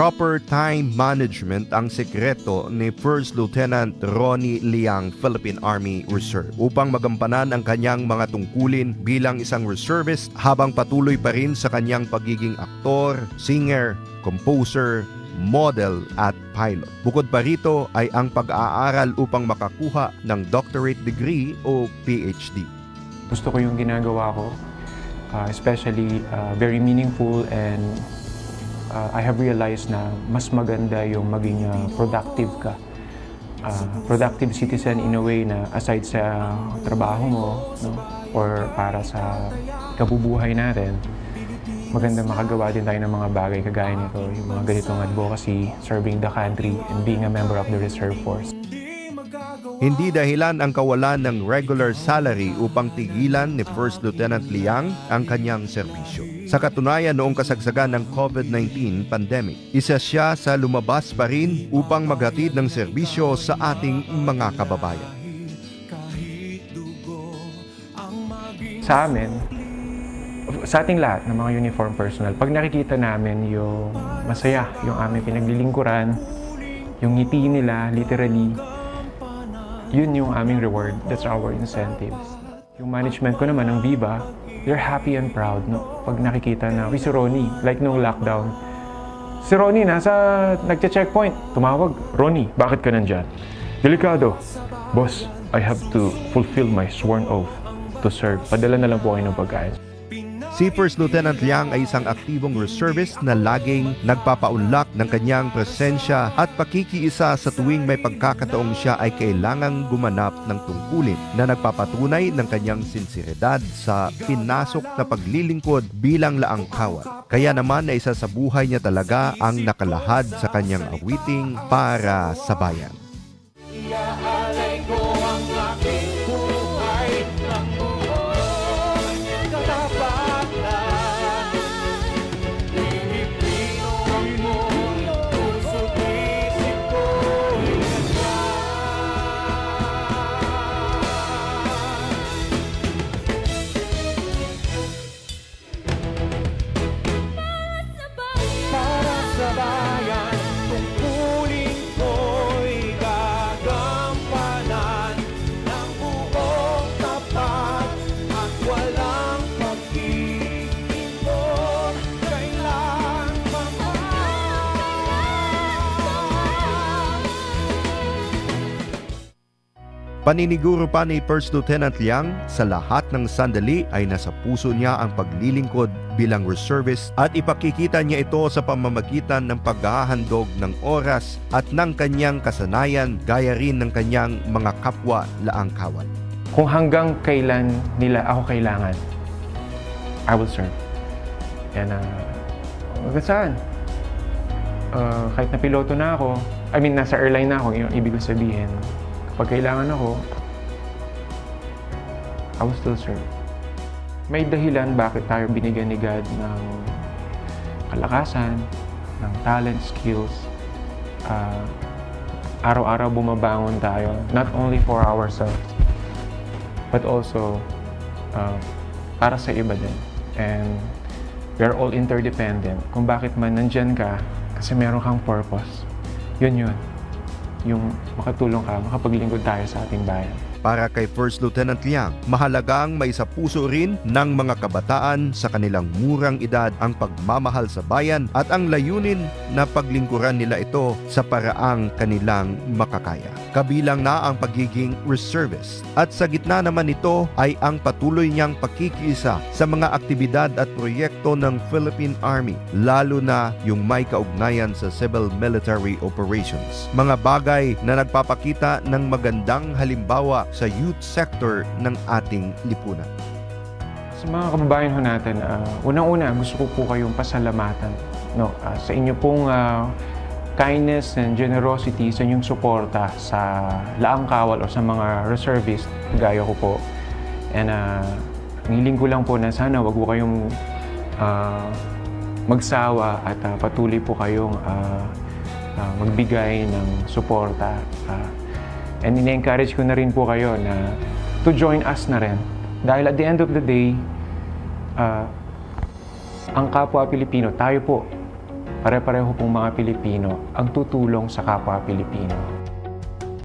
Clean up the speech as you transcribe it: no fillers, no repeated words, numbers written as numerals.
Proper time management ang sekreto ni First Lieutenant Ronnie Liang, Philippine Army Reserve, upang magampanan ang kanyang mga tungkulin bilang isang reservist habang patuloy pa rin sa kanyang pagiging aktor, singer, composer, model at pilot. Bukod pa rito ay ang pag-aaral upang makakuha ng doctorate degree o PhD. Gusto ko yung ginagawa ko, especially very meaningful, and I have realized na mas maganda yung maging productive ka. Productive citizen in a way na aside sa trabaho mo, no, or para sa kabubuhay natin, maganda makagawa din tayo ng mga bagay kagaya nito, yung mga ganitong advocacy, serving the country, and being a member of the Reserve Force. Hindi dahilan ang kawalan ng regular salary upang tigilan ni First Lieutenant Liang ang kanyang serbisyo. Sa katunayan, noong kasagsagan ng COVID-19 pandemic, isa siya sa lumabas pa rin upang maghatid ng serbisyo sa ating mga kababayan. Sa amin, sa ating lahat ng mga uniform personnel, pag nakikita namin yung masaya, yung aming pinaglilingkuran, yung ngiti nila, literally, yun yung aming reward. That's our incentives. Yung management ko naman ng Viva, they're happy and proud, no? Pag nakikita na, si Ronnie, like nung lockdown, si Ronnie nagche-checkpoint, tumawag, Ronnie, bakit ka nandyan? Delikado. Boss, I have to fulfill my sworn oath to serve. Padala na lang po kayo ng pagkain. Si First Lieutenant Liang ay isang aktibong reservist na laging nagpapaunlak ng kanyang presensya at pakikiisa sa tuwing may pagkakataong siya ay kailangang gumanap ng tungkulin na nagpapatunay ng kanyang sinseridad sa pinasok na paglilingkod bilang laangkawan. Kaya naman ay isa sa buhay niya talaga ang nakalahad sa kanyang awiting para sa bayan. Paniniguro pa ni First Lieutenant Liang, sa lahat ng sandali ay nasa puso niya ang paglilingkod bilang reservist at ipakikita niya ito sa pamamagitan ng paghahandog ng oras at ng kanyang kasanayan gaya rin ng kanyang mga kapwa laangkawan. Kung hanggang kailan nila ako kailangan, I will serve. Yan hanggang saan? Kahit na piloto na ako, nasa airline na ako, yung ibig ko sabihin, pag kailangan ako, I will still serve. May dahilan bakit tayo binigyan ni God ng kalakasan, ng talent, skills. Araw-araw bumabangon tayo, not only for ourselves, but also para sa iba din. And we are all interdependent. Kung bakit man nandyan ka, kasi meron kang purpose. Yun. Yung makatulong ka, makapaglingkod tayo sa ating bayan. Para kay First Lieutenant Liang, mahalagang may sa puso rin ng mga kabataan sa kanilang murang edad ang pagmamahal sa bayan at ang layunin na paglingkuran nila ito sa paraang kanilang makakaya. Kabilang na ang pagiging reservist. At sa gitna naman nito ay ang patuloy niyang pakikiisa sa mga aktibidad at proyekto ng Philippine Army, lalo na yung may kaugnayan sa civil military operations. Mga bagay na nagpapakita ng magandang halimbawa sa youth sector ng ating lipunan. Sa mga kababayan ho natin, unang-una gusto ko po kayong pasalamatan, no, sa inyo pong kindness and generosity, sa inyong suporta sa laang kawal o sa mga reservist gaya ko po. And hiling ko lang po na sana wag po kayong magsawa at patuloy po kayong magbigay ng suporta. And ine-encourage ko na rin po kayo na to join us na rin. Dahil at the end of the day, ang kapwa Pilipino, tayo po, pare-pareho pong mga Pilipino ang tutulong sa kapwa Pilipino.